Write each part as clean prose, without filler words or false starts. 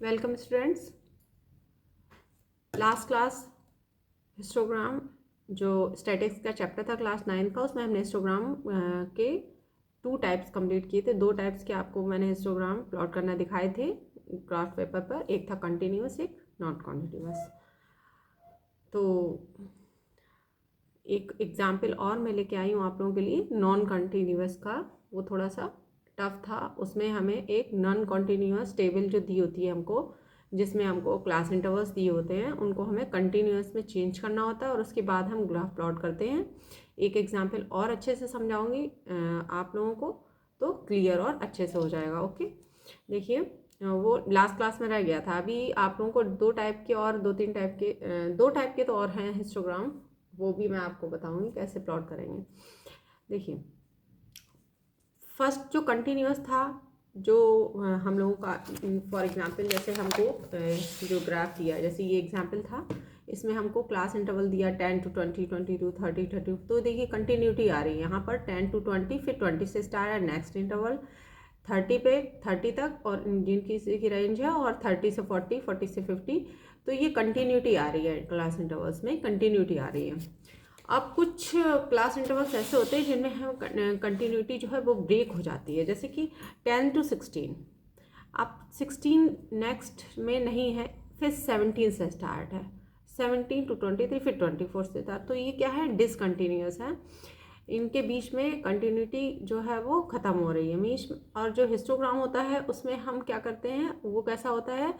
Welcome students. Last class histogram जो statics का chapter था क्लास 9 का, उसमें हमने हिस्टोग्राम के 2 टाइप्स कंप्लीट किए थे। 2 टाइप्स के आपको मैंने हिस्टोग्राम प्लॉट करना दिखाए थे ग्राफ पेपर पर। एक था कंटिन्यूस, एक नॉट कंटिन्यूस। तो एक एग्जाम्पल और मैं लेके आई हूँ आप लोगों के लिए नॉन कंटिन्यूस का। वो थोड़ा सा टफ था। उसमें हमें एक नॉन कंटिन्यूस टेबल जो दी होती है हमको, जिसमें हमको क्लास इंटरवल्स दिए होते हैं, उनको हमें कंटिन्यूस में चेंज करना होता है और उसके बाद हम ग्राफ प्लॉट करते हैं। एक एग्जाम्पल और अच्छे से समझाऊंगी आप लोगों को, तो क्लियर और अच्छे से हो जाएगा। ओके, देखिए वो लास्ट क्लास में रह गया था। अभी आप लोगों को 2 टाइप के और 2-3 टाइप के 2 टाइप के तो और हैं हिस्टोग्राम, वो भी मैं आपको बताऊंगी कैसे प्लॉट करेंगे। देखिए फर्स्ट जो कंटिन्यूस था, जो हम लोगों का फॉर एग्जांपल जैसे हमको जो ग्राफ दिया, जैसे ये एग्जांपल था, इसमें हमको क्लास इंटरवल दिया 10 to 20, 20 to 30, 30। तो देखिए कंटिन्यूटी आ रही है यहाँ पर 10 to 20, फिर 20 से स्टार्ट है नेक्स्ट इंटरवल 30 पे 30 तक, और जिनकी की रेंज है, और 30 से 40, 40 से 50। तो ये कंटिन्यूटी आ रही है, क्लास इंटरवल्स में कंटिन्यूटी आ रही है। अब कुछ क्लास इंटरवल्स ऐसे होते हैं जिनमें हम कंटिन्यूटी जो है वो ब्रेक हो जाती है, जैसे कि 10 to 16। अब 16 नेक्स्ट में नहीं है, फिर 17 से स्टार्ट है, 17 to 23, फिर 24 से स्टार्ट। तो ये क्या है, डिसकंटिन्यूस है। इनके बीच में कंटिन्यूटी जो है वो ख़त्म हो रही है मीश। और जो हिस्टोग्राम होता है उसमें हम क्या करते हैं, वो कैसा होता है,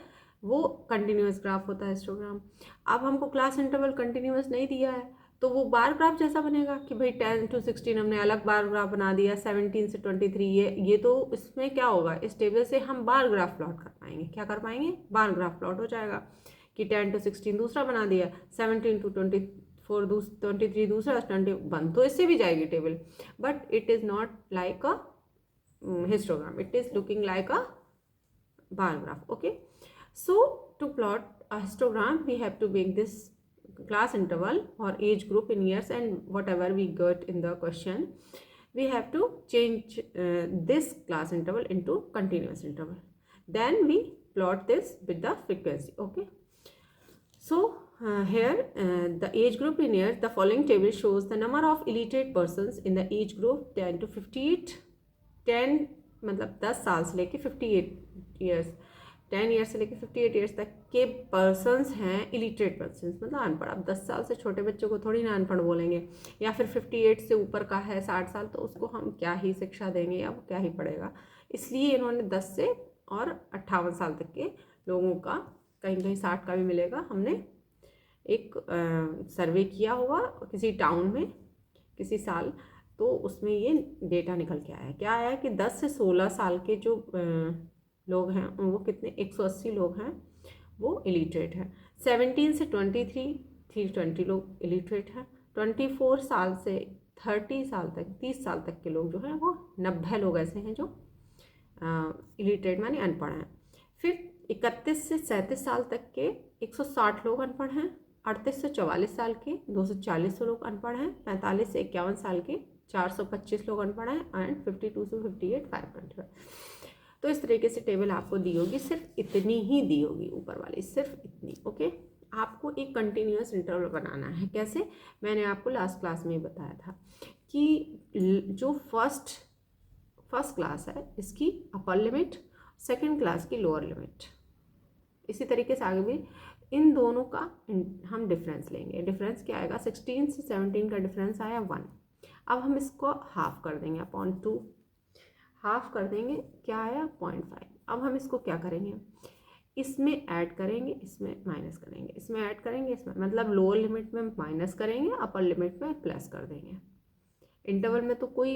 वो कंटिन्यूस ग्राफ होता है हिस्टोग्राम। अब हमको क्लास इंटरवल कंटिन्यूस नहीं दिया है, तो वो बार ग्राफ जैसा बनेगा कि भाई 10 to 16 हमने अलग बार ग्राफ बना दिया, 17 से 23 ये तो इसमें क्या होगा, इस टेबल से हम बार ग्राफ प्लॉट कर पाएंगे। क्या कर पाएंगे, बार ग्राफ प्लॉट हो जाएगा कि 10 to 16 दूसरा बना दिया, 17 to 24 23 दूसरा, 21 तो इससे भी जाएगी table. But it is not like a histogram, it is looking like a bar graph. Okay, so to plot a histogram we have to make this class interval or age group in years, and whatever we got in the question we have to change this class interval into continuous interval. Then we plot this with the frequency. Okay, so here the age group in years, the following table shows the number of illiterate persons in the age group 10 to 58। 10 मतलब 10 साल से लेके 58 years, 10 years से लेके 58 years तक के persons हैं illiterate persons, मतलब अनपढ़। अब 10 साल से छोटे बच्चों को थोड़ी ना अनपढ़ बोलेंगे, या फिर 58 से ऊपर का है 60 साल, तो उसको हम क्या ही शिक्षा देंगे, या वो क्या ही पढ़ेगा। इसलिए इन्होंने 10 से और 58 साल तक के लोगों का, कहीं कहीं 60 का भी मिलेगा, हमने एक सर्वे किया होगा किसी टाउन में किसी साल, तो उसमें ये डेटा निकल के आया। क्या आया कि 10 से 16 साल के जो लोग हैं वो कितने, 180 लोग हैं वो इलिटरेट हैं। 17 से 23 320 लोग इलिटरेट हैं। 24 साल से 30 साल तक, 30 साल तक के लोग जो हैं वो 90 लोग ऐसे हैं जो इलिटरेट माने अनपढ़ हैं। फिर 31 से 37 साल तक के 160 लोग अनपढ़ हैं। 38 से 44 साल के 240 लोग अनपढ़ हैं। 45 से 51 साल के 425 लोग अनपढ़ हैं। एंड 52 से 58 525। तो इस तरीके से टेबल आपको दी होगी, सिर्फ इतनी ही दी होगी ऊपर वाली, सिर्फ इतनी। ओके, आपको एक कंटिन्यूस इंटरवल बनाना है। कैसे, मैंने आपको लास्ट क्लास में बताया था कि जो फर्स्ट क्लास है इसकी अपर लिमिट, सेकंड क्लास की लोअर लिमिट, इसी तरीके से आगे भी इन दोनों का हम डिफरेंस लेंगे। डिफरेंस क्या आएगा, 16 से 17 का डिफरेंस आया 1। अब हम इसको हाफ कर देंगे अपॉन 2, हाफ कर देंगे, क्या आया 0.5। अब हम इसको क्या करेंगे, इसमें ऐड करेंगे, इसमें माइनस करेंगे, इसमें ऐड करेंगे, इसमें, मतलब लोअर लिमिट में माइनस करेंगे, अपर लिमिट में प्लस कर देंगे। इंटरवल में तो कोई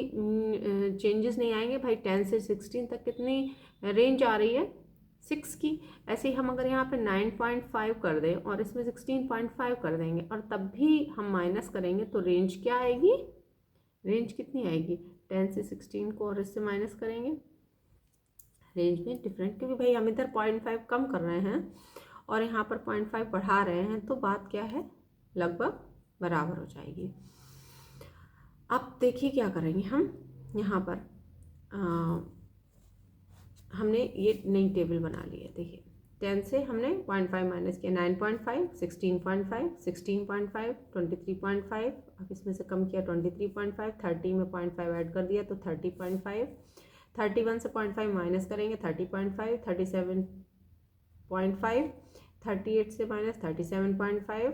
चेंजेस नहीं आएंगे भाई। 10 से 16 तक कितनी रेंज आ रही है, 6 की। ऐसे ही हम अगर यहाँ पे 9.5 कर दें और इसमें 16.5 कर देंगे और तब भी हम माइनस करेंगे, तो रेंज क्या आएगी, रेंज कितनी आएगी, 10 से 16 को और इससे माइनस करेंगे, रेंज में डिफरेंट, क्योंकि भाई हम इधर 0.5 कम कर रहे हैं और यहाँ पर 0.5 बढ़ा रहे हैं, तो बात क्या है, लगभग बराबर हो जाएगी। अब देखिए क्या करेंगे हम, यहाँ पर हमने ये नई टेबल बना ली है। देखिए 10 से हमने 0.5 माइनस किया, 9.5, 16.5, 16.5, 23.5, अब इसमें से कम किया 23.5, 30 में 0.5 ऐड कर दिया तो 30.5, 31 से 0.5 माइनस करेंगे 30.5, 37.5, 38 से माइनस 37.5,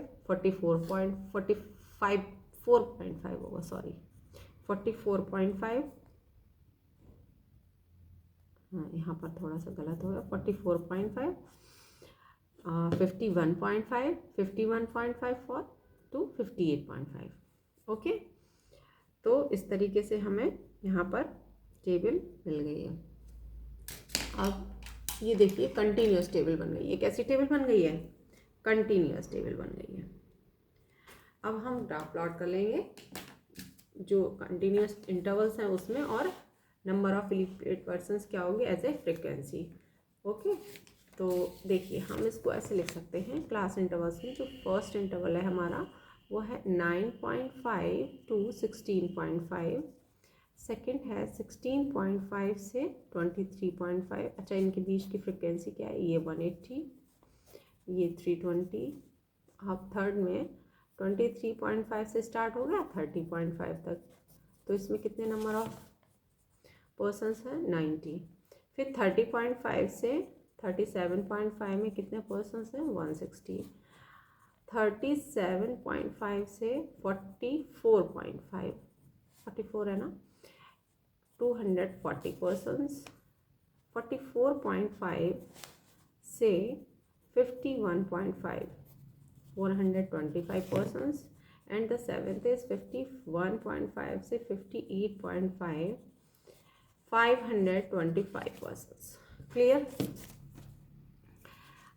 4.5 होगा, सॉरी 44.5, हाँ यहाँ पर थोड़ा सा गलत हो गया, 44.5, 51.5, 51.5 टू 58.5। ओके, तो इस तरीके से हमें यहाँ पर टेबल मिल गई है। अब ये देखिए कंटिन्यूस टेबल बन गई है। कैसी टेबल बन गई है? कंटिन्यूस टेबल बन गई है। अब हम ग्राफ प्लॉट कर लेंगे जो कंटिन्यूस इंटरवल्स हैं उसमें, और नंबर ऑफ इलिप्टेड पर्सन्स क्या होंगे एज ए फ्रिक्वेंसी। ओके, तो देखिए हम इसको ऐसे लिख सकते हैं क्लास इंटरवल्स में। जो फर्स्ट इंटरवल है हमारा वो है 9.5 टू 16.5, सेकेंड है 16.5 से 23.5। अच्छा, इनके बीच की फ्रिक्वेंसी क्या है? ये 180, ये 320। अब थर्ड में 23.5 से स्टार्ट हो गया 30.5 तक, तो इसमें कितने नंबर ऑफ पर्सन्स हैं? 90। फिर 30.5 से 37.5 में कितने पर्सन्स हैं? 160। 37.5 से 44.5, 44 है ना, 240 पर्सन्स। 44.5 से 51.5, 425 persons, and the seventh is 51.5 से 58.5, 525 persons। क्लियर?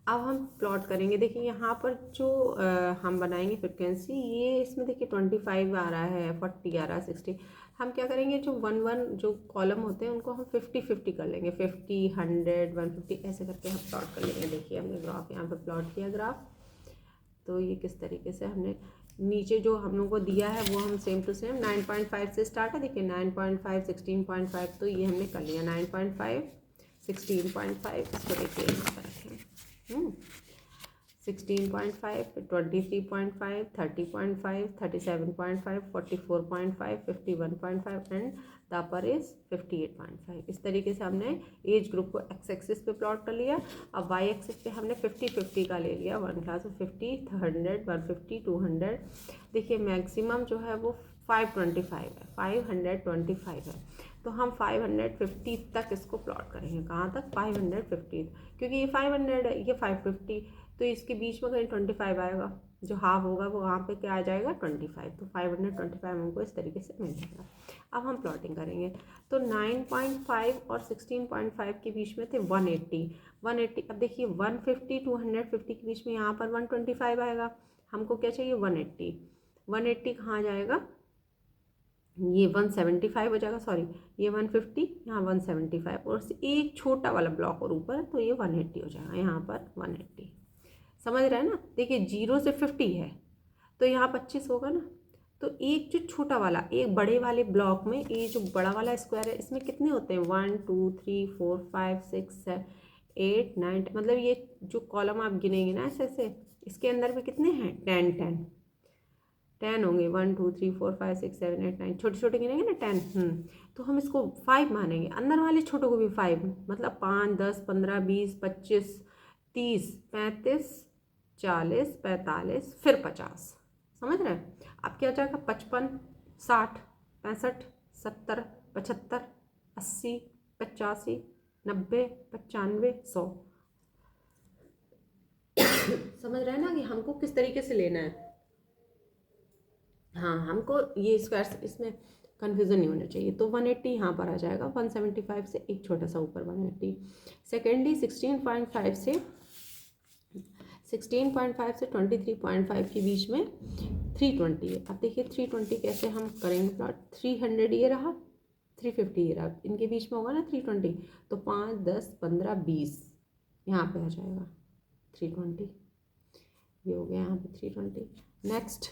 अब हम प्लॉट करेंगे। देखिए यहाँ पर जो हम बनाएंगे फ्रिक्वेंसी, ये इसमें देखिए 25 आ रहा है, 40 आ रहा है, 60। हम क्या करेंगे, जो 1 जो कॉलम होते हैं उनको हम 50-50 कर लेंगे, 50, 100, 150 ऐसे करके हम प्लॉट कर लेंगे। देखिए हमने ग्राफ यहाँ पर प्लॉट किया ग्राफ, तो ये किस तरीके से हमने नीचे जो हम लोग को दिया है वो हम सेम टू सेम 9.5 से स्टार्ट है। देखिए 9.5, 16.5, तो ये हमने कर लिया 9.5, 16.5, इसको देखिए यहाँ पर रखें 16.5, 23.5, 30.5, 37.5, 44.5, 51.5 एंड द अपर इज 58.5। इस तरीके से हमने एज ग्रुप को एक्स एक्सिस पे प्लॉट कर लिया। अब वाई एक्सिस पे हमने 50-50 का ले लिया, 1 क्लास में 50, 100, 150, 200। देखिए मैक्सिमम जो है वो 525 है, 525 है, तो हम 550 तक इसको प्लॉट करेंगे। कहाँ तक? 550, क्योंकि ये 500 है, ये 550, तो इसके बीच में कहीं 25 आएगा, जो हाफ होगा वो वहाँ पे क्या आ जाएगा? 25। तो 525 हमको इस तरीके से मिल जाएगा। अब हम प्लॉटिंग करेंगे, तो 9.5 और 16.5 के बीच में थे 180। अब देखिए 150 to 150 के बीच में यहाँ पर 125 आएगा। हमको क्या चाहिए? 180 कहाँ जाएगा? ये 175 हो जाएगा, सॉरी ये 150, यहाँ 175, और एक छोटा वाला ब्लॉक और ऊपर, तो ये 180 हो जाएगा, यहाँ पर 180। समझ रहे हैं ना? देखिए 0 से 50 है तो यहाँ 25 होगा ना, तो एक जो छोटा वाला, एक बड़े वाले ब्लॉक में ये जो बड़ा वाला स्क्वायर है इसमें कितने होते हैं? 1 2 3 4 5 6 7 8 9, मतलब ये जो कॉलम आप गिनेंगे ना ऐसे ऐसे, इसके अंदर में कितने हैं? 10 होंगे, 1 2 3 4 5 6 7 8 9, छोटे छोटे गिनेंगे ना 10। तो हम इसको 5 मानेंगे, अंदर वाले छोटों को भी 5, मतलब 5 10 15 20 25 30 35 40 45 फिर 50। समझ रहे हैं? अब क्या हो जाएगा? 55 60 65 70 75 80 85 90 95 100। समझ रहे हैं ना कि हमको किस तरीके से लेना है? हाँ, हमको ये स्क्वायर, इसमें कन्फ्यूज़न नहीं होना चाहिए। तो 180 यहाँ पर आ जाएगा, 175 से एक छोटा सा ऊपर 180। सेकेंडली 16.5 से 23.5 के बीच में 320 है। अब देखिए 320 कैसे हम करेंगे प्लॉट? 300 ये रहा, 350 ये रहा, इनके बीच में होगा ना 320, तो 5 10 15 20 यहाँ पे आ जाएगा 320, ये हो गया यहाँ पे 320। नेक्स्ट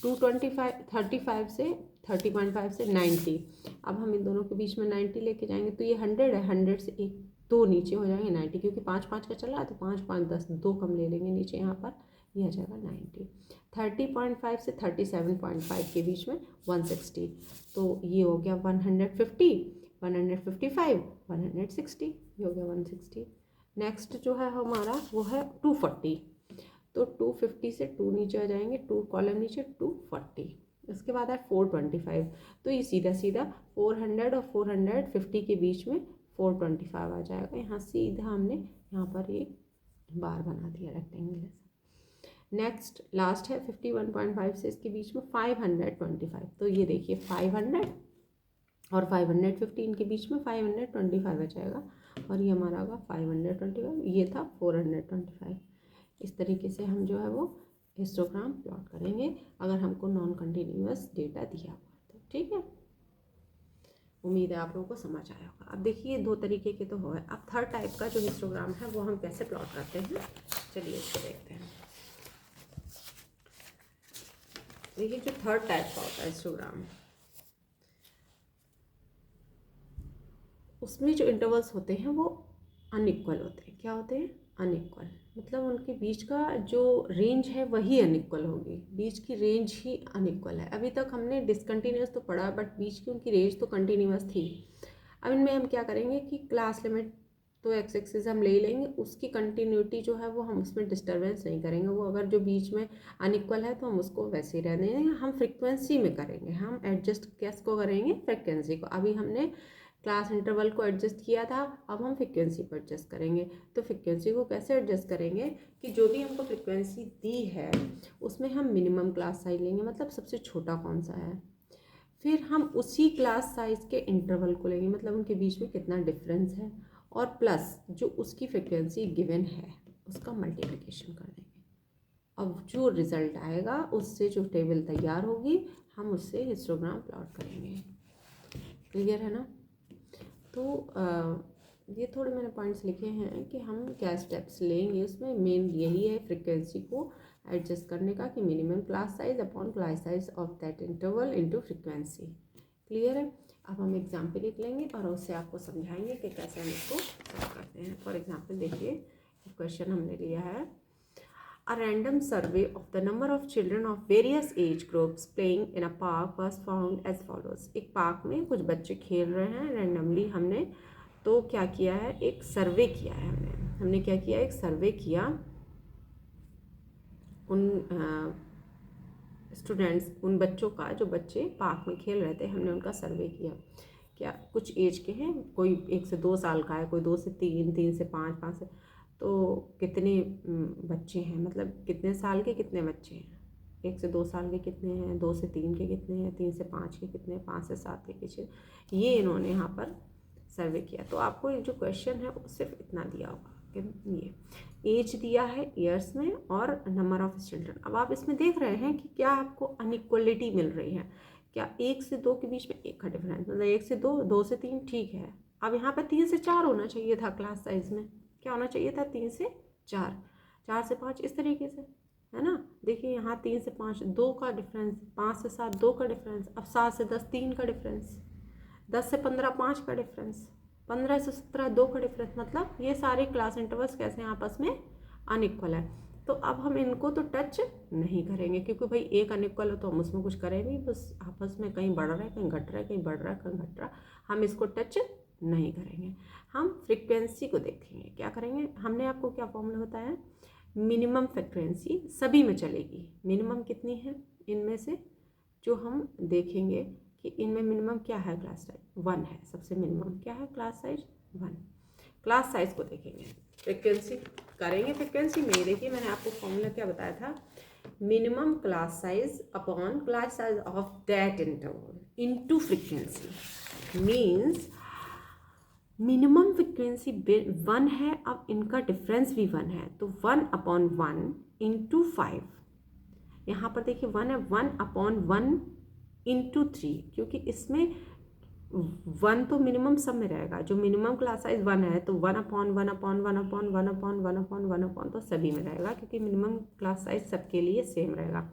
35 से 30.5 से 90। अब हम इन दोनों के बीच में 90 लेके जाएंगे, तो ये 100 है, 100 से एक दो नीचे हो जाएंगे 90, क्योंकि 5 5 का चल रहा है तो 5 5 10 दो कम ले लेंगे नीचे यहाँ पर, ये आ जाएगा 90। 30.5 से 37.5 के बीच में 160, तो ये हो गया 150, 155, 160, ये हो गया 160। नेक्स्ट जो है हमारा वो है 240, तो 250 से 2 नीचे आ जाएंगे, 2 कॉलम नीचे 240। इसके बाद है 425, तो ये सीधा सीधा 400 और 450 के बीच में 425 आ जाएगा। यहाँ सीधा हमने यहाँ पर एक बार बना दिया रेक्टेंगल। नेक्स्ट लास्ट है 51.5 से इसके बीच में 525, तो ये देखिए 500 और 515 के बीच में 525 आ जाएगा, और ये हमारा होगा 525, ये था 425। इस तरीके से हम जो है वो हिस्टोग्राम प्लॉट करेंगे अगर हमको नॉन कंटिन्यूअस डेटा दिया हुआ तो। ठीक है, उम्मीद है आप लोगों को समझ आया होगा। अब देखिए दो तरीके के तो हो गए, अब थर्ड टाइप का जो हिस्टोग्राम है वो हम कैसे प्लॉट करते हैं, चलिए इसको देखते हैं। देखिए जो थर्ड टाइप का होता है हिस्टोग्राम, उसमें जो इंटरवल्स होते हैं वो अनइक्वल होते हैं। क्या होते हैं? अनइक्वल, मतलब उनके बीच का जो रेंज है वही अनइक्वल होगी, बीच की रेंज ही अनइक्वल है। अभी तक हमने डिसकंटिन्यूअस तो पढ़ा, बट बीच की उनकी रेंज तो कंटिन्यूअस थी। अब इनमें हम क्या करेंगे कि क्लास लिमिट तो एक्स एक्सिस हम ले लेंगे, उसकी कंटिन्यूटी जो है वो हम उसमें डिस्टर्बेंस नहीं करेंगे। वो अगर जो बीच में अनइक्वल है तो हम उसको वैसे ही रहने देंगे। हम फ्रिक्वेंसी में करेंगे, हम एडजस्ट किसको करेंगे? फ्रिक्वेंसी को। अभी हमने क्लास इंटरवल को एडजस्ट किया था, अब हम फ्रिक्वेंसी को एडजस्ट करेंगे। तो फ्रिक्वेंसी को कैसे एडजस्ट करेंगे कि जो भी हमको फ्रिक्वेंसी दी है उसमें हम मिनिमम क्लास साइज लेंगे, मतलब सबसे छोटा कौन सा है, फिर हम उसी क्लास साइज के इंटरवल को लेंगे, मतलब उनके बीच में कितना डिफरेंस है, और प्लस जो उसकी फ्रिक्वेंसी गिवन है उसका मल्टीप्लिकेशन कर देंगे। अब जो रिज़ल्ट आएगा उससे जो टेबल तैयार होगी हम उससे हिस्टोग्राम प्लॉट करेंगे। क्लियर है ना? तो ये थोड़े मैंने पॉइंट्स लिखे हैं कि हम क्या स्टेप्स लेंगे। उसमें मेन यही है फ्रिक्वेंसी को एडजस्ट करने का, कि minimum class size upon class size of that interval into frequency. Clear है? अब हम एग्जाम्पल लिख लेंगे और उससे आपको समझाएंगे कि कैसे हम इसको सॉल्व करते हैं। फॉर एग्जाम्पल देखिए क्वेश्चन हमने लिया है, A random survey of the number of children of various age groups playing in a park was found as follows। एक पार्क में कुछ बच्चे खेल रहे हैं रैंडमली। हमने तो क्या किया है, एक सर्वे किया है। हमने क्या किया, एक सर्वे किया उन स्टूडेंट्स, उन बच्चों का जो बच्चे पार्क में खेल रहे थे, हमने उनका सर्वे किया। क्या कुछ एज के हैं, कोई 1 से 2 साल का है, कोई 2 से 3, 3 से 5, 5 से, तो कितने बच्चे हैं, मतलब कितने साल के कितने बच्चे हैं, 1 से 2 साल के कितने हैं, 2 से 3 के कितने हैं, 3 से 5 के कितने हैं, 5 से 7 के कितने, ये इन्होंने यहाँ पर सर्वे किया। तो आपको ये जो क्वेश्चन है वो सिर्फ इतना दिया होगा कि ये एज दिया है ईयर्स में और नंबर ऑफ चिल्ड्रन। अब आप इसमें देख रहे हैं कि क्या आपको अनइक्वलिटी मिल रही है, क्या 1 से 2 के बीच में 1 का डिफरेंस, मतलब 1 से 2, 2 से 3 ठीक है। अब यहाँ पर 3 से 4 होना चाहिए था क्लास साइज में, क्या होना चाहिए था, 3 से 4, 4 से 5, इस तरीके से, है ना। देखिए यहाँ 3 से 5 2 का डिफरेंस, 5 से 7 2 का डिफरेंस, अब 7 से 10 3 का डिफरेंस, 10 से 15 5 का डिफरेंस, 15 से 17 2 का डिफरेंस, मतलब ये सारे क्लास इंटरवल्स कैसे हैं आपस में अनइक्वल है। तो अब हम इनको तो टच नहीं करेंगे, क्योंकि भाई एक अनइक्वल है तो हम उसमें कुछ करें नहीं, बस आपस में कहीं बढ़ रहा है कहीं घट रहा है, कहीं बढ़ रहा है कहीं घट रहा है, हम इसको टच नहीं करेंगे। हम फ्रिक्वेंसी को देखेंगे। क्या करेंगे, हमने आपको क्या फॉर्मूला बताया, मिनिमम फ्रिक्वेंसी सभी में चलेगी। मिनिमम कितनी है इनमें से, जो हम देखेंगे कि इनमें मिनिमम क्या है, क्लास साइज 1 है, सबसे मिनिमम क्या है, क्लास साइज 1। क्लास साइज को देखेंगे, फ्रिक्वेंसी करेंगे। फ्रिक्वेंसी में देखिए मैंने आपको फॉर्मूला क्या बताया था, minimum class size upon class size of that interval into frequency, means minimum frequency 1 है, अब इनका डिफरेंस भी 1 है, तो 1/1 इंटू 5। यहाँ पर देखिए 1 है, 1/1 इंटू 3, क्योंकि इसमें 1 तो मिनिमम सब में रहेगा, जो मिनिमम क्लास साइज 1 है तो 1/1/1/1/1/1 तो सभी में रहेगा, क्योंकि मिनिमम क्लास साइज सबके लिए सेम रहेगा।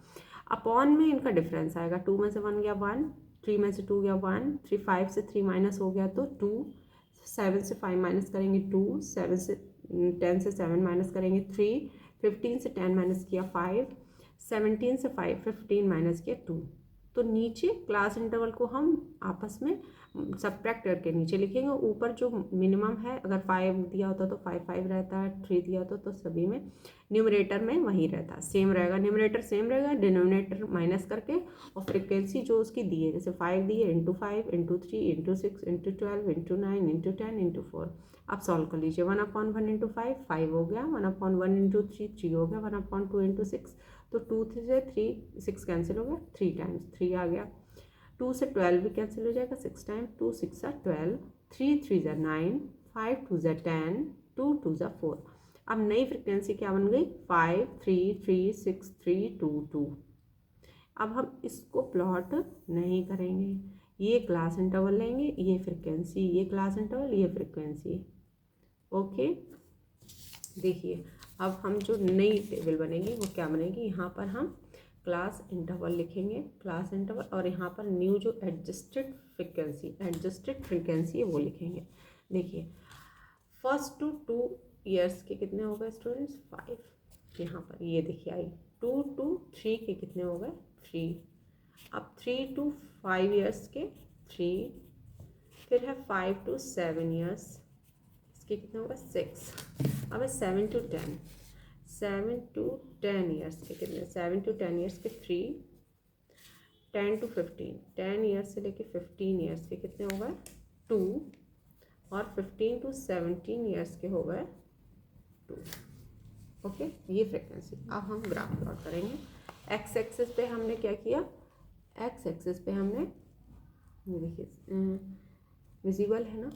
अपॉन में इनका डिफरेंस आएगा, 2 में से 1 गया 1, 3 में से 2 गया 1, 5 से 3 माइनस हो गया तो 2, 7 से 5 माइनस करेंगे 2, 7 से 10 से 7 माइनस करेंगे 3, 15 से 10 माइनस किया 5, 17 से 15 माइनस किया 2। तो नीचे क्लास इंटरवल को हम आपस में सब्ट्रैक्ट करके नीचे लिखेंगे। ऊपर जो मिनिमम है, अगर 5 दिया होता तो 5 5 रहता है, 3 दिया होता तो सभी में न्यूमरेटर में वही रहता है, सेम रहेगा, न्यूमरेटर सेम रहेगा, डिनोमिनेटर माइनस करके और फ्रिक्वेंसी जो उसकी दी है, जैसे 5 दी है into 5 into 3 into 6 into 12 into 9 into 10 into 4। आप सॉल्व कर लीजिए। 1/1 इंटू 5 5 हो गया, 1/1 इंटू 3 3 हो गया, 1/2 इंटू 6 तो 2 से 3 6 कैंसिल हो गया, 3 टाइम्स 3 आ गया। 2 से 12 भी कैंसिल हो जाएगा 6 टाइम, 2 6 12, 3 3 9, 5 2 10, 2 2 4। अब नई फ्रिक्वेंसी क्या बन गई 5 3 3 6 3 2 2। अब हम इसको प्लॉट नहीं करेंगे, ये क्लास इंटरवल लेंगे, ये फ्रिक्वेंसी, ये क्लास इंटरवल, ये फ्रिक्वेंसी। ओके, देखिए अब हम जो नई टेबल बनेगी वो क्या बनेगी, यहाँ पर हम क्लास इंटरवल लिखेंगे, क्लास इंटरवल, और यहाँ पर न्यू जो एडजस्टेड फ्रिक्वेंसी है वो लिखेंगे। देखिए फर्स्ट टू 2 ईयर्स के कितने हो गए स्टूडेंट्स 5, यहाँ पर ये देखिए आई। 2 to 3 के कितने हो गए 3। अब 3 to 5 ईयर्स के 3, फिर है 5 to 7 ईयर्स, इसके कितने हो गए 6। अब है 7 to 10, 7 to 10 ईयर्स के कितने, 7 to 10 ईयर्स के 3, 10 to 15, 10 ईयर्स से लेके 15 ईयर्स के कितने हो गए 2, और 15 to 17 ईयर्स के हो गए 2। ओके, ये फ्रिक्वेंसी। अब हम ग्राफ प्लॉट करेंगे। एक्स एक्सिस पे हमने क्या किया, एक्स एक्सिस पे हमने ये देखिए विजिबल है ना,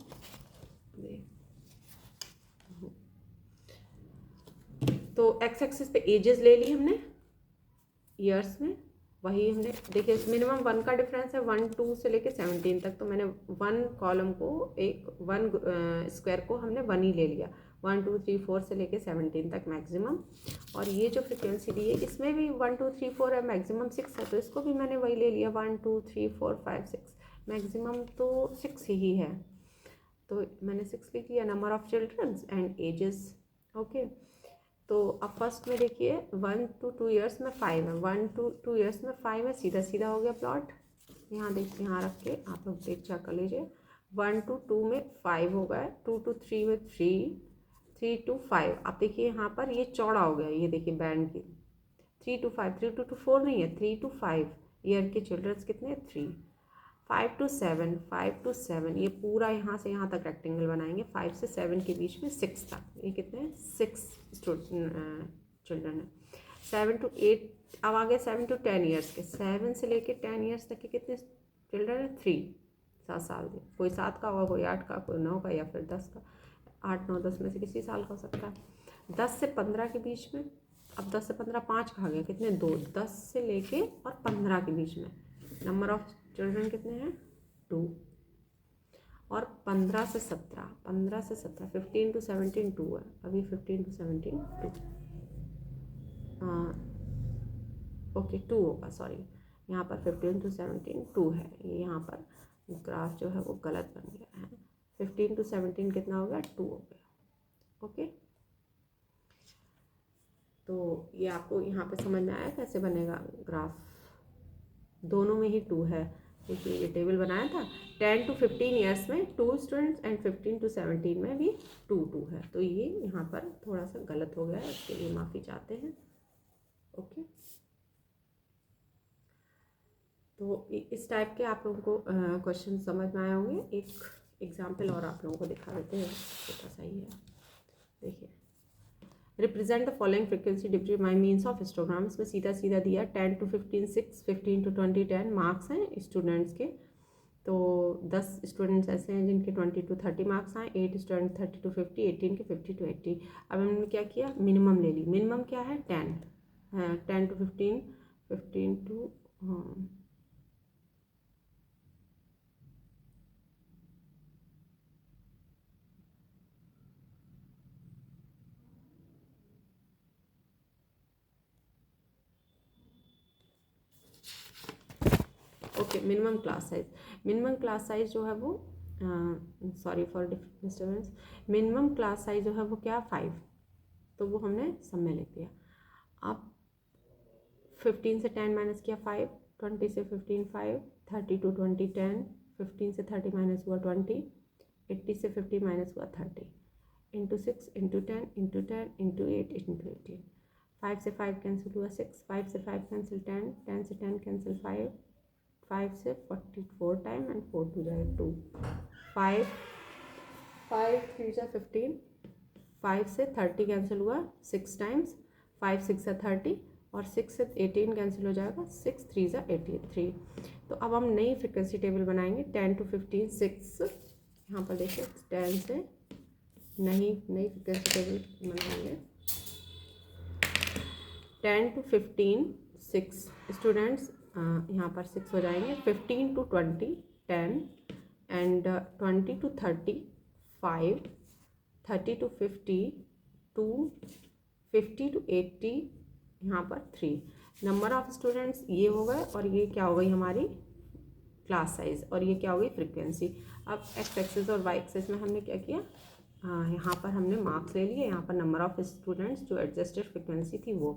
तो एक्स एक्सिस पे एजेस ले ली हमने ईयर्स में, वही हमने देखिए मिनिमम 1 का डिफरेंस है 1 2 से लेके 17 तक, तो मैंने 1 कॉलम को एक 1 स्क्वायर को हमने 1 ही ले लिया, 1 2 3 4 से लेके 17 तक मैक्सिमम। और ये जो फ्रिक्वेंसी दी है इसमें भी 1 2 3 4 है, मैक्सिमम 6 है, तो इसको भी मैंने वही ले लिया 1 2 3 4 5 6, मैक्सिमम तो 6 ही है, तो मैंने 6 लिख लिया। Number of childrens and ages. Okay, तो अब फर्स्ट में देखिए 1 to 2 ईयर्स में 5 है, 1 to 2 ईयर्स में 5 है, सीधा सीधा हो गया प्लॉट। यहाँ देखिए, यहाँ रख के आप लोग देख चेक कर लीजिए। 1 to 2 में 5 हो गया, 2 to 3 में 3, 3 to 5। आप देखिए यहाँ पर ये चौड़ा हो गया, ये देखिए बैंड की 3 to 5, 3 to 4 नहीं है, 3 to 5 ईयर के चिल्ड्रंस कितने 3, 5 to 7, 5 to 7, ये पूरा यहाँ से यहाँ तक रेक्टेंगल बनाएंगे, 5 से 7 के बीच में 6 तक, ये कितने 6 चिल्ड्रन है। 7 to 8, अब आ गए 7 to 10 ईयर्स के, 7 से लेके 10 ईयर्स तक के कितने चिल्ड्रन है 3, 7 साल के, कोई 7 का होगा, कोई 8 का, कोई 9 का, या फिर 10 का, 8 9 10 में से किसी साल का हो सकता है। 10 से 15 के बीच में, अब 10 से 15 5 कहा गया, कितने 2, 10 से लेके और 15 के बीच में नंबर ऑफ चिल्ड्रन कितने हैं 2, और 15 से 17, 15 to 17 2 है, अभी 15 to 17 2, ओके 2 होगा, सॉरी यहाँ पर 15 to 17 2 है, ये यहाँ पर ग्राफ जो है वो गलत बन गया है, 15 to 17 कितना हो गया 2 हो गया। ओके, तो ये आपको यहाँ पे समझ में आया कैसे बनेगा ग्राफ, दोनों में ही 2 है, देखिए ये टेबल बनाया था। 10 to 15 ईयर्स में 2 स्टूडेंट्स एंड 15 to 17 में भी 2 2 है, तो ये यहाँ पर थोड़ा सा गलत हो गया है, इसके लिए माफ़ी चाहते हैं। ओके, तो इस टाइप के आप लोगों को क्वेश्चन समझ में आए होंगे। एक एग्जाम्पल और आप लोगों को दिखा देते हैं, छोटा सा ही है। देखिए, represent the following frequency deputy by means of histogram, इसमें सीधा सीधा दिया 10 to 15 6, 15 to 20 10 मार्क्स हैं स्टूडेंट्स के, तो 10 स्टूडेंट्स ऐसे हैं जिनके 20 to 30 मार्क्स आए, 8 स्टूडेंट 30 to 50, 18 के 50 to 80। अब हमने क्या किया, मिनिमम ले ली, मिनिमम क्या है 10 है, 10 to 15, 15 to okay, minimum class size जो है वो sorry for disturbance, minimum class size जो है वो क्या 5, तो वो हमने सब में लिख दिया। अब 15 से 10 माइनस किया 5, 20 से 15 5, 30 to 20 10, 15 से 30 माइनस हुआ 20, 80 से 50 माइनस हुआ 30, into 6 into 10 into 10 into 8 into 18, 5 से 5 कैंसिल हुआ 6, 5 से 5 कैंसिल 10, 10 से 10 कैंसिल 5, 5 से 44 टाइम एंड 4 टू जाए 2, 5 3 जा 15, 5 से 30 कैंसिल हुआ 6 टाइम्स, 5 6 से 30 और 6 से 18 कैंसिल हो जाएगा, 6 3 जा 83। तो अब हम नई फ्रिक्वेंसी टेबल बनाएंगे 10 to 15 6, यहाँ पर देखिए 10 से नई फ्रिक्वेंसी टेबल बनाएंगे 10 to 15 6 स्टूडेंट्स, यहाँ पर 6 हो जाएंगे, 15 to 20 10 and 20 to 30 5, 30 to 50 2, 50 to 80 यहाँ पर 3। नंबर ऑफ स्टूडेंट्स ये हो गए और ये क्या हो गई हमारी क्लास साइज और ये क्या हो गई फ्रीक्वेंसी। अब एक्स एक्सिस और वाई एक्सिस में हमने क्या किया, यहाँ पर हमने मार्क्स ले लिए, यहाँ पर नंबर ऑफ स्टूडेंट्स जो एडजस्टेड फ्रिक्वेंसी थी वो।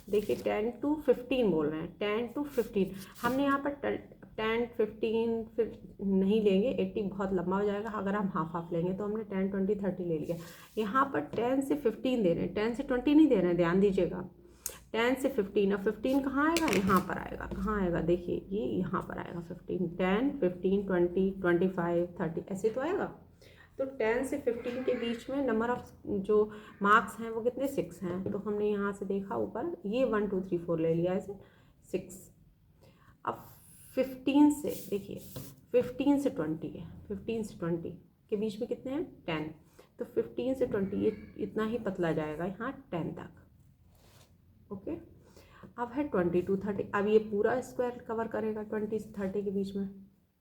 देखिए 10 to 15 बोल रहे हैं, 10 to 15 हमने यहाँ पर 10 15 फिर नहीं लेंगे, 80 बहुत लंबा हो जाएगा, अगर हम हाफ हाफ लेंगे तो हमने 10 20 30 ले लिया। यहाँ पर 10 से 15 दे रहे हैं, 10 से 20 नहीं दे रहे हैं, ध्यान दीजिएगा। 10 से 15, और 15 कहाँ आएगा, यहाँ पर आएगा, कहाँ आएगा देखिए ये यहाँ पर आएगा 15, 10 15 20 25 30 ऐसे तो आएगा। तो 10 से 15 के बीच में नंबर ऑफ जो मार्क्स हैं वो कितने 6 हैं, तो हमने यहाँ से देखा ऊपर ये 1 2 3 4 ले लिया ऐसे 6। अब 15 से देखिए 15 से 20 है, 15 से 20 के बीच में कितने हैं 10, तो 15 से 20 ये इतना ही पतला जाएगा यहाँ 10 तक। ओके, अब है 20 to 30, अब ये पूरा स्क्वायर कवर करेगा 20 से 30 के बीच में,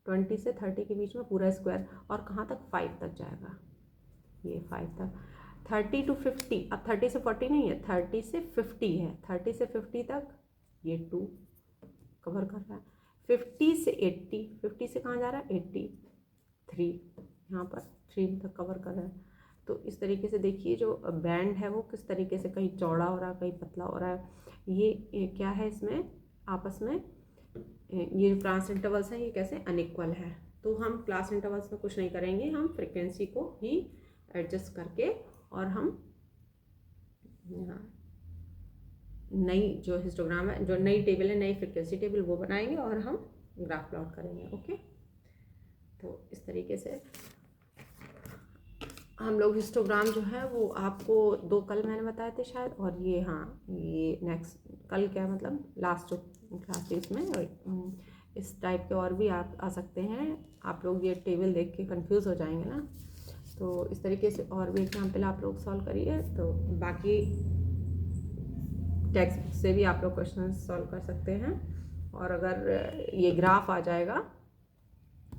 20 से 30 के बीच में पूरा स्क्वायर, और कहाँ तक 5 तक जाएगा, ये 5 तक। 30 to 50, अब 30 से 40 नहीं है, 30 से 50 है, 30 से 50 तक ये 2 कवर कर रहा है। 50 से 80, 50 से कहाँ जा रहा है 80, 3 यहाँ पर 3 तक कवर कर रहा है। तो इस तरीके से देखिए जो बैंड है वो किस तरीके से कहीं चौड़ा हो रहा है कहीं पतला हो रहा है। ये क्या है इसमें आपस में ये जो क्लास इंटरवल्स हैं ये कैसे अनइक्वल है। तो हम क्लास इंटरवल्स में कुछ नहीं करेंगे, हम फ्रिक्वेंसी को ही एडजस्ट करके और हम नई जो हिस्टोग्राम है, जो नई टेबल है, नई फ्रिक्वेंसी टेबल वो बनाएंगे और हम ग्राफ प्लॉट करेंगे। ओके, तो इस तरीके से हम लोग हिस्टोग्राम जो है वो आपको 2 कल मैंने बताए थे शायद, और ये ये नेक्स्ट कल क्या मतलब लास्ट जो क्लास थी इसमें इस टाइप के और भी आप आ सकते हैं। आप लोग ये टेबल देख के कंफ्यूज हो जाएंगे ना, तो इस तरीके से और भी एग्जाम्पल आप लोग सॉल्व करिए। तो बाकी टेक्स्ट बुक से भी आप लोग क्वेश्चन सॉल्व कर सकते हैं, और अगर ये ग्राफ आ जाएगा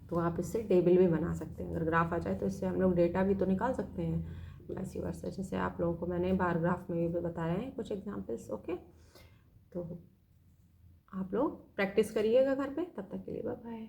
तो आप इससे टेबल भी बना सकते हैं। अगर ग्राफ आ जाए तो इससे हम लोग डेटा भी तो निकाल सकते हैं ऐसी वर्षा, जैसे आप लोगों को मैंने बार ग्राफ में भी बताया है कुछ एग्जांपल्स। ओके, तो आप लोग प्रैक्टिस करिएगा घर पे, तब तक के लिए बाय बाय।